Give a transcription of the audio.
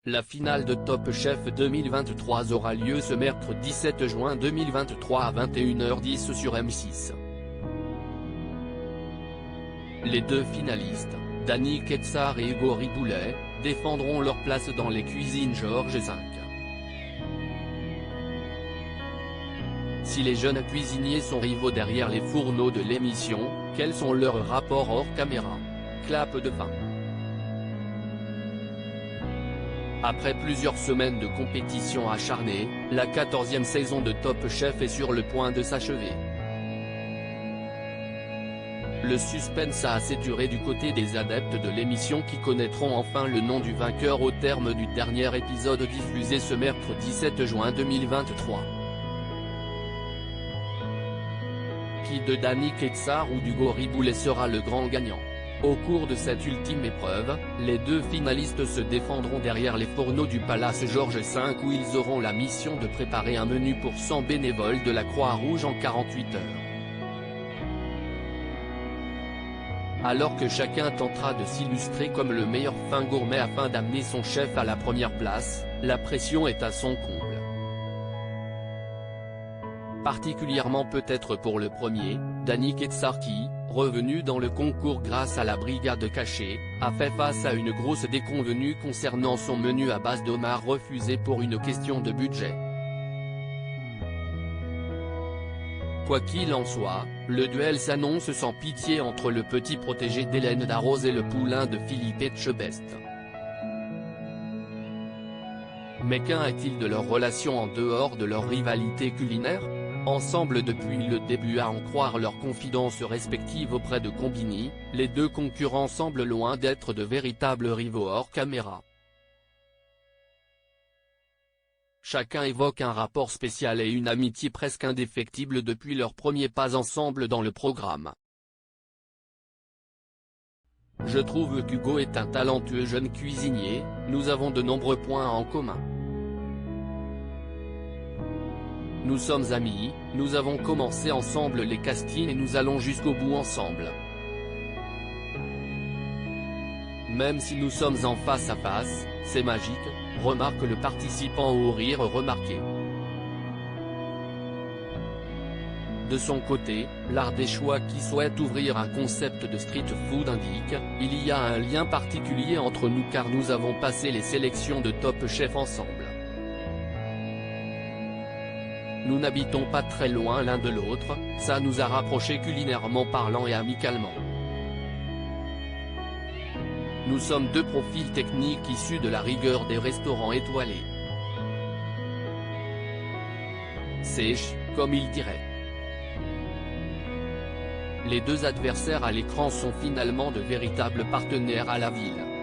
La finale de Top Chef 2023 aura lieu ce mercredi 17 juin 2023 à 21h10 sur M6. Les deux finalistes, Dany Quetsart et Hugo Riboulet, défendront leur place dans les cuisines Georges V. Si les jeunes cuisiniers sont rivaux derrière les fourneaux de l'émission, quels sont leurs rapports hors caméra? Clap de fin. Après plusieurs semaines de compétition acharnée, la 14e saison de Top Chef est sur le point de s'achever. Le suspense a assez duré du côté des adeptes de l'émission qui connaîtront enfin le nom du vainqueur au terme du dernier épisode diffusé ce mercredi 7 juin 2023. Qui de Dany Quetsart ou d'Hugo Riboulet sera le grand gagnant? Au cours de cette ultime épreuve, les deux finalistes se défendront derrière les fourneaux du Palace Georges V où ils auront la mission de préparer un menu pour 100 bénévoles de la Croix-Rouge en 48 heures. Alors que chacun tentera de s'illustrer comme le meilleur fin gourmet afin d'amener son chef à la première place, la pression est à son comble. Particulièrement peut-être pour le premier, Dany Quetsart qui, revenu dans le concours grâce à la brigade cachée, a fait face à une grosse déconvenue concernant son menu à base d'homards refusé pour une question de budget. Quoi qu'il en soit, le duel s'annonce sans pitié entre le petit protégé d'Hélène Darroze et le poulain de Philippe Etchebest. Mais qu'en est-il de leur relation en dehors de leur rivalité culinaire? Ensemble depuis le début à en croire leurs confidences respectives auprès de Combini, les deux concurrents semblent loin d'être de véritables rivaux hors caméra. Chacun évoque un rapport spécial et une amitié presque indéfectible depuis leurs premiers pas ensemble dans le programme. Je trouve qu'Hugo est un talentueux jeune cuisinier, nous avons de nombreux points en commun. Nous sommes amis, nous avons commencé ensemble les castings et nous allons jusqu'au bout ensemble. Même si nous sommes en face à face, c'est magique, remarque le participant au rire remarqué. De son côté, l'Ardéchois qui souhaite ouvrir un concept de street food indique « Il y a un lien particulier entre nous car nous avons passé les sélections de Top Chef ensemble. Nous n'habitons pas très loin l'un de l'autre, ça nous a rapprochés culinairement parlant et amicalement. Nous sommes deux profils techniques issus de la rigueur des restaurants étoilés. Sèche, comme il dirait. Les deux adversaires à l'écran sont finalement de véritables partenaires à la ville.